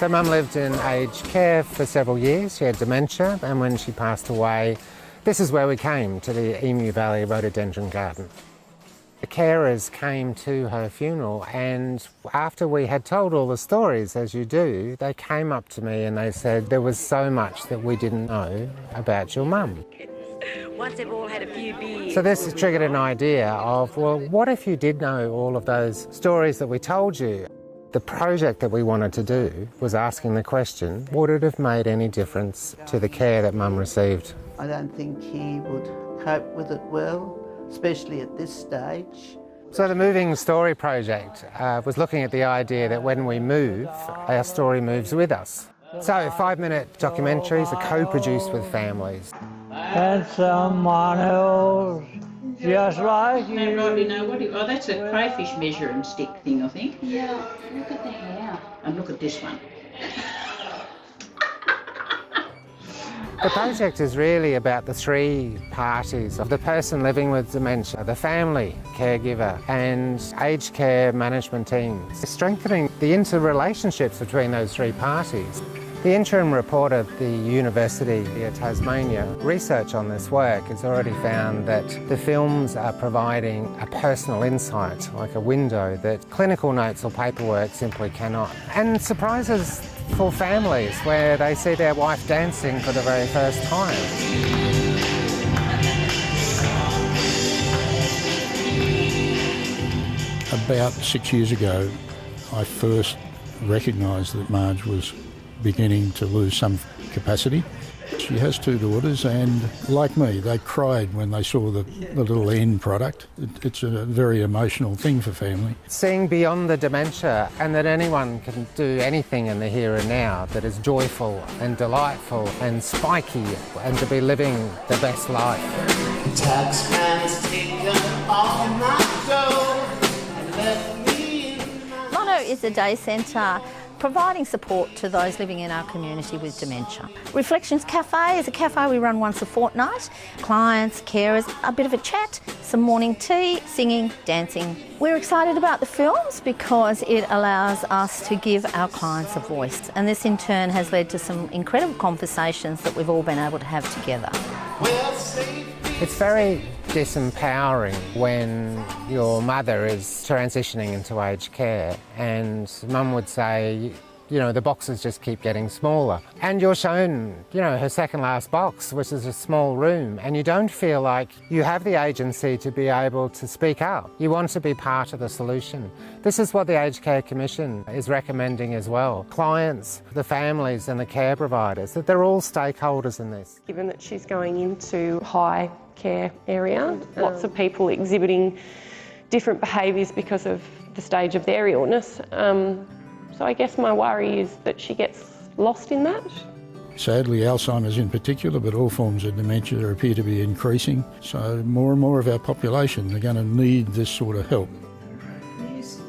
So Mum lived in aged care for several years. She had dementia, and when she passed away, this is where we came, to the Emu Valley Rhododendron Garden. The carers came to her funeral, and after we had told all the stories, as you do, they came up to me and they said there was so much that we didn't know about your mum. Once they've all had a few beers. So this triggered an idea of, well, what if you did know all of those stories that we told you? The project that we wanted to do was asking the question, would it have made any difference to the care that Mum received? I don't think he would cope with it well, especially at this stage. So the Moving Story project was looking at the idea that when we move, our story moves with us. So 5-minute documentaries are co-produced with families. And someone else just like you. No, Robbie, no, oh, that's a crayfish measuring stick thing, I think. Yeah, look at the hair. And look at this one. The project is really about the three parties of the person living with dementia, the family, caregiver and aged care management teams, strengthening the interrelationships between those three parties. The interim report of the University of Tasmania research on this work has already found that the films are providing a personal insight, like a window, that clinical notes or paperwork simply cannot. And surprises for families where they see their wife dancing for the very first time. About 6 years ago, I first recognised that Marge was beginning to lose some capacity. She has two daughters and, like me, they cried when they saw the little end product. It's a very emotional thing for family. Seeing beyond the dementia and that anyone can do anything in the here and now that is joyful and delightful and spiky and to be living the best life. Taxman's taken all my dough and left me in Munnew is a day centre providing support to those living in our community with dementia. Reflections Cafe is a cafe we run once a fortnight. Clients, carers, a bit of a chat, some morning tea, singing, dancing. We're excited about the films because it allows us to give our clients a voice, and this in turn has led to some incredible conversations that we've all been able to have together. It's very disempowering when your mother is transitioning into aged care and Mum would say, you know, the boxes just keep getting smaller. And you're shown, you know, her second last box, which is a small room, and you don't feel like you have the agency to be able to speak up. You want to be part of the solution. This is what the Aged Care Commission is recommending as well. Clients, the families and the care providers, that they're all stakeholders in this. Given that she's going into high care area, lots of people exhibiting different behaviours because of the stage of their illness. So I guess my worry is that she gets lost in that. Sadly, Alzheimer's in particular, but all forms of dementia appear to be increasing. So more and more of our population are going to need this sort of help.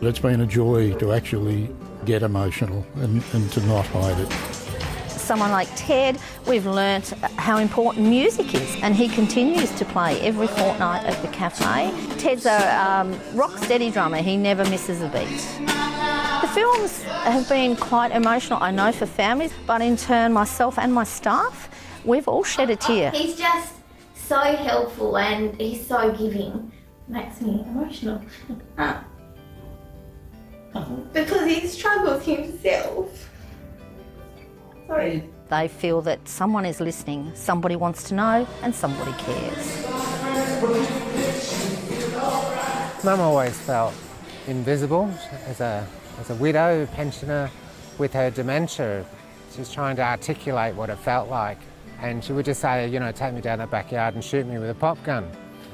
It's been a joy to actually get emotional and to not hide it. Someone like Ted, we've learnt how important music is, and he continues to play every fortnight at the cafe. Ted's a rock steady drummer, he never misses a beat. The films have been quite emotional, I know, for families, but in turn myself and my staff, we've all shed a tear. He's just so helpful and he's so giving. Makes me emotional. Because he struggles himself. Sorry. They feel that someone is listening, somebody wants to know, and somebody cares. Mum always felt invisible as a widow, pensioner with her dementia. She was trying to articulate what it felt like, and she would just say, you know, take me down the backyard and shoot me with a pop gun.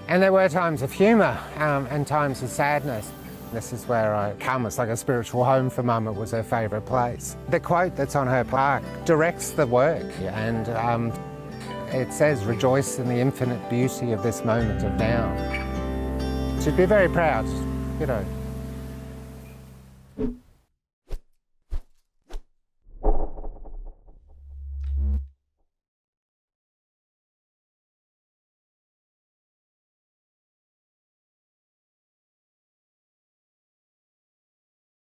And there were times of humour and times of sadness. This is where I come. It's like a spiritual home for Mum. It was her favourite place. The quote that's on her plaque directs the work, and it says, "Rejoice in the infinite beauty of this moment of now." She'd be very proud, you know.